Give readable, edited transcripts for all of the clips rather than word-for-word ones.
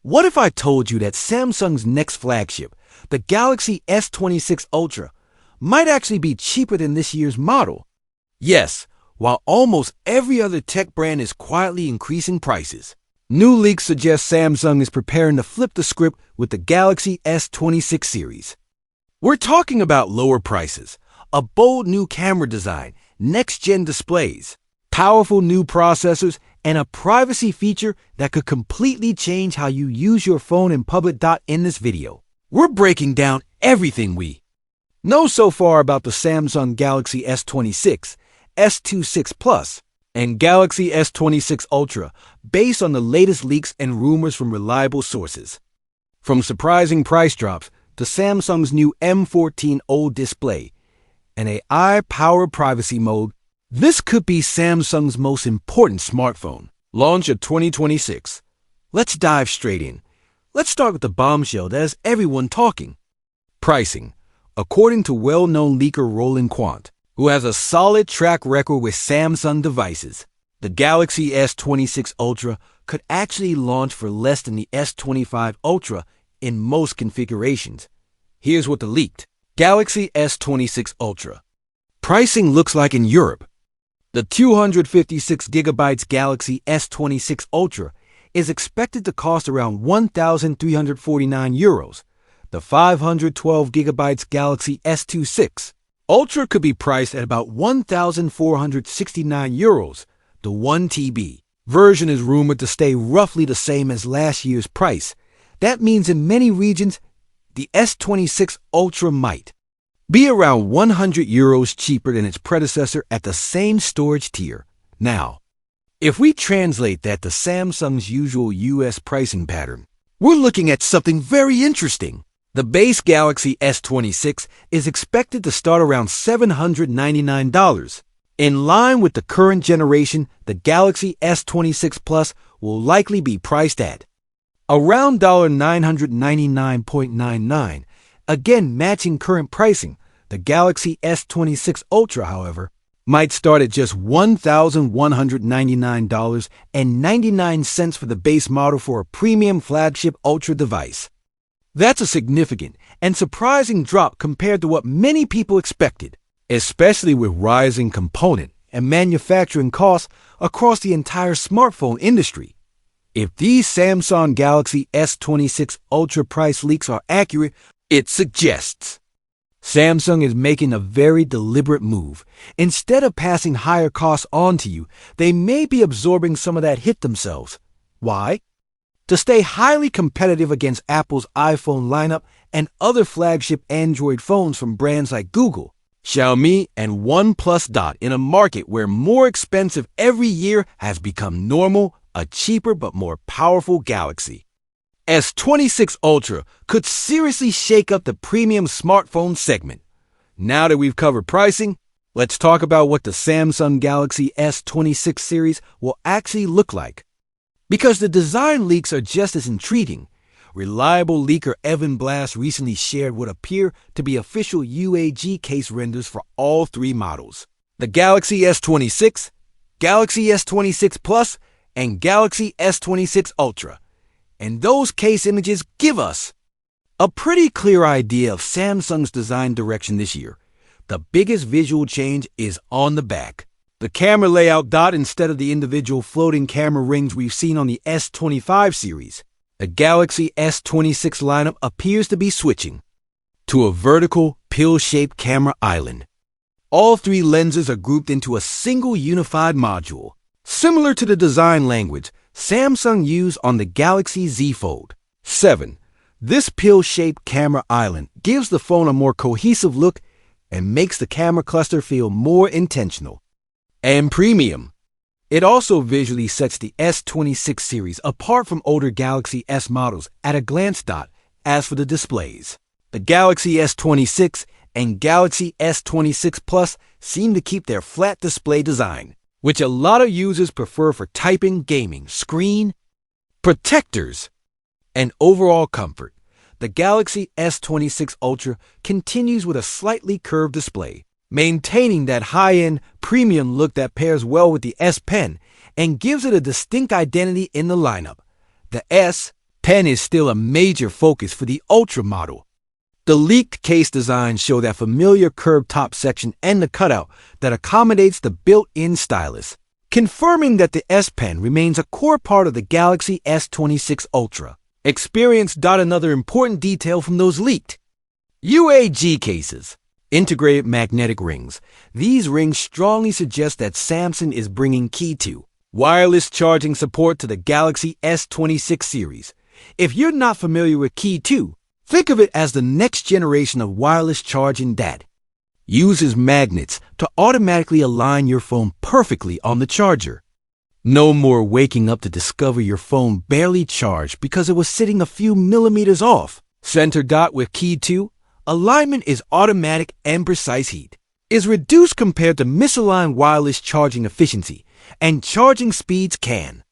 What if I told you that Samsung's next flagship, the Galaxy S26 Ultra, might actually be cheaper than this year's model? Yes, while almost every other tech brand is quietly increasing prices. New leaks suggest Samsung is preparing to flip the script with the Galaxy S26 series. We're talking about lower prices, a bold new camera design, next-gen displays, powerful new processors, and a privacy feature that could completely change how you use your phone in public. In this video, we're breaking down everything we know so far about the Samsung Galaxy S26, S26 Plus, and Galaxy S26 Ultra based on the latest leaks and rumors from reliable sources. From surprising price drops to Samsung's new M14 OLED display and AI-powered privacy mode, this could be Samsung's most important smartphone launch of 2026. Let's dive straight in. Let's start with the bombshell that has everyone talking. Pricing. According to well-known leaker Roland Quant, who has a solid track record with Samsung devices, the Galaxy S26 Ultra could actually launch for less than the S25 Ultra in most configurations. Here's what the leaked Galaxy S26 Ultra pricing looks like in Europe. The 256GB Galaxy S26 Ultra is expected to cost around €1,349. The 512GB Galaxy S26 Ultra could be priced at about €1,469. The 1TB version is rumored to stay roughly the same as last year's price. That means in many regions, the S26 Ultra might be around €100 cheaper than its predecessor at the same storage tier. Now, if we translate that to Samsung's usual US pricing pattern, we're looking at something very interesting. The base Galaxy S26 is expected to start around $799. In line with the current generation, the Galaxy S26 Plus will likely be priced at around $999.99. Again, matching current pricing. The Galaxy S26 Ultra, however, might start at just $1,199.99 for the base model for a premium flagship Ultra device. That's a significant and surprising drop compared to what many people expected, especially with rising component and manufacturing costs across the entire smartphone industry. If these Samsung Galaxy S26 Ultra price leaks are accurate, it suggests Samsung is making a very deliberate move. Instead of passing higher costs on to you, they may be absorbing some of that hit themselves. Why? To stay highly competitive against Apple's iPhone lineup and other flagship Android phones from brands like Google, Xiaomi, and OnePlus. In a market where more expensive every year has become normal, a cheaper but more powerful Galaxy S26 Ultra could seriously shake up the premium smartphone segment. Now that we've covered pricing, let's talk about what the Samsung Galaxy S26 series will actually look like. Because the design leaks are just as intriguing, reliable leaker Evan Blass recently shared what appear to be official UAG case renders for all three models: the Galaxy S26, Galaxy S26 Plus, and Galaxy S26 Ultra. And those case images give us a pretty clear idea of Samsung's design direction this year. The biggest visual change is on the back. The camera layout. Instead of the individual floating camera rings we've seen on the S25 series, the Galaxy S26 lineup appears to be switching to a vertical, pill-shaped camera island. All three lenses are grouped into a single unified module, similar to the design language Samsung used on the Galaxy Z Fold 7. This pill-shaped camera island gives the phone a more cohesive look and makes the camera cluster feel more intentional and premium. It also visually sets the S26 series apart from older Galaxy S models at a glance. As for the displays, the Galaxy S26 and Galaxy S26 Plus seem to keep their flat display design, which a lot of users prefer for typing, gaming, screen protectors, and overall comfort. The Galaxy S26 Ultra continues with a slightly curved display, maintaining that high-end premium look that pairs well with the S Pen and gives it a distinct identity in the lineup. The S Pen is still a major focus for the Ultra model. The leaked case designs show that familiar curved top section and the cutout that accommodates the built-in stylus, confirming that the S Pen remains a core part of the Galaxy S26 Ultra. Experience. Another important detail from those leaked UAG cases. Integrated magnetic rings. These rings strongly suggest that Samsung is bringing Key 2 wireless charging support to the Galaxy S26 series. If you're not familiar with Key 2, think of it as the next generation of wireless charging that uses magnets to automatically align your phone perfectly on the charger. No more waking up to discover your phone barely charged because it was sitting a few millimeters off. Center. With Key 2, alignment is automatic and precise heat is reduced compared to misaligned wireless charging efficiency, and charging speeds can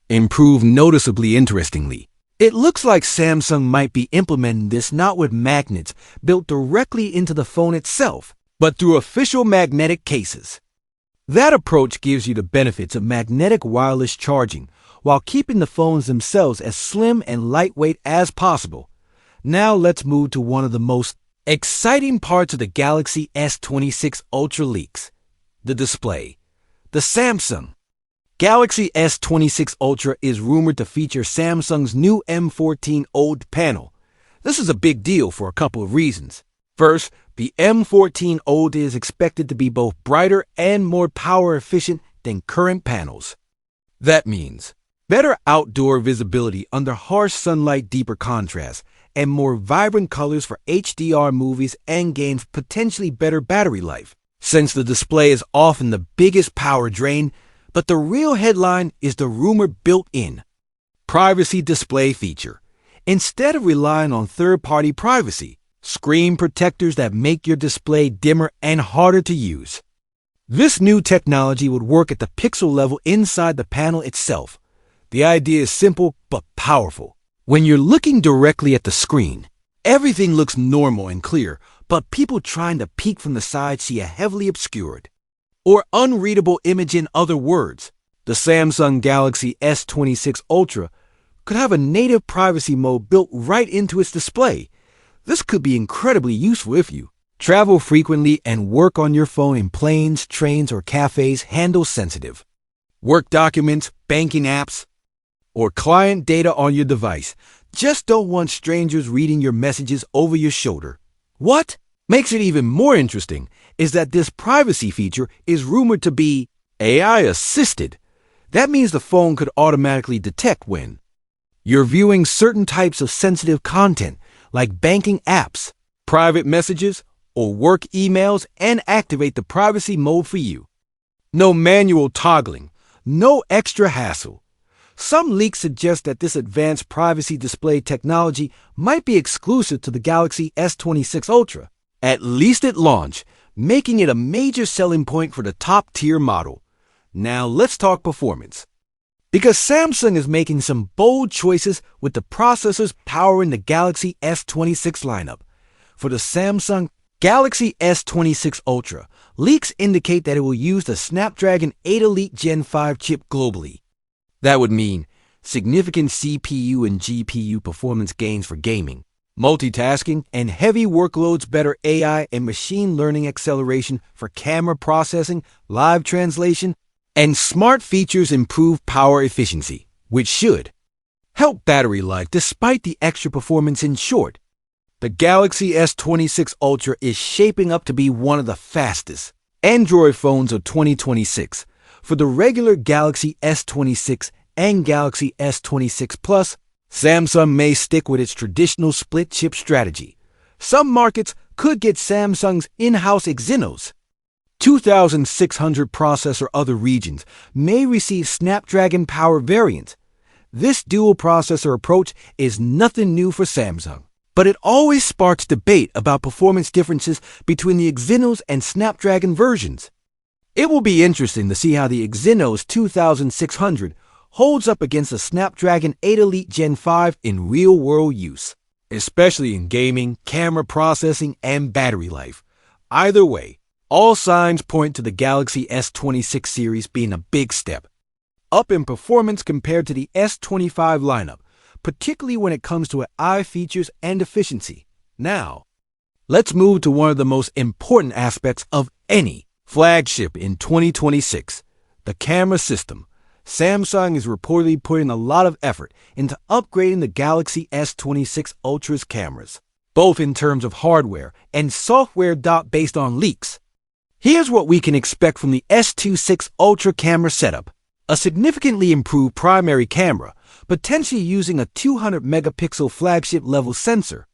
improve noticeably. Interestingly, it looks like Samsung might be implementing this not with magnets built directly into the phone itself, but through official magnetic cases. That approach gives you the benefits of magnetic wireless charging while keeping the phones themselves as slim and lightweight as possible. Now let's move to one of the most exciting parts of the Galaxy S26 Ultra leaks: the display. The Samsung Galaxy S26 Ultra is rumored to feature Samsung's new M14 OLED panel. This is a big deal for a couple of reasons. First, the M14 OLED is expected to be both brighter and more power efficient than current panels. That means better outdoor visibility under harsh sunlight, deeper contrast, and more vibrant colors for HDR movies and games, potentially better battery life, since the display is often the biggest power drain. But the real headline is the rumored built-in privacy display feature. Instead of relying on third-party privacy screen protectors that make your display dimmer and harder to use, this new technology would work at the pixel level inside the panel itself. The idea is simple but powerful. When you're looking directly at the screen, everything looks normal and clear, but people trying to peek from the side see a heavily obscured or unreadable image. In other words, the Samsung Galaxy S26 Ultra could have a native privacy mode built right into its display. This could be incredibly useful if you travel frequently and work on your phone in planes, trains, or cafes. Handle sensitive work documents, banking apps, or client data on your device. Just don't want strangers reading your messages over your shoulder. What makes it even more interesting is that this privacy feature is rumored to be AI assisted. That means the phone could automatically detect when you're viewing certain types of sensitive content, like banking apps, private messages, or work emails, and activate the privacy mode for you. No manual toggling, no extra hassle. Some leaks suggest that this advanced privacy display technology might be exclusive to the Galaxy S26 Ultra, at least at launch, making it a major selling point for the top-tier model. Now let's talk performance. Because Samsung is making some bold choices with the processors powering the Galaxy S26 lineup. For the Samsung Galaxy S26 Ultra, leaks indicate that it will use the Snapdragon 8 Elite Gen 5 chip globally. That would mean significant CPU and GPU performance gains for gaming, multitasking, and heavy workloads, better AI and machine learning acceleration for camera processing, live translation, and smart features improve power efficiency, which should help battery life despite the extra performance. In short, the Galaxy S26 Ultra is shaping up to be one of the fastest Android phones of 2026. For the regular Galaxy S26 and Galaxy S26 Plus, Samsung may stick with its traditional split-chip strategy. Some markets could get Samsung's in-house Exynos 2600 processor. Other regions may receive Snapdragon power variants. This dual processor approach is nothing new for Samsung, but it always sparks debate about performance differences between the Exynos and Snapdragon versions. It will be interesting to see how the Exynos 2600 holds up against the Snapdragon 8 Elite Gen 5 in real-world use, especially in gaming, camera processing, and battery life. Either way, all signs point to the Galaxy S26 series being a big step up in performance compared to the S25 lineup, particularly when it comes to AI features and efficiency. Now, let's move to one of the most important aspects of any flagship in 2026, the camera system. Samsung is reportedly putting a lot of effort into upgrading the Galaxy S26 Ultra's cameras, both in terms of hardware and software. Based on leaks, here's what we can expect from the S26 Ultra camera setup: a significantly improved primary camera, potentially using a 200 megapixel flagship level sensor,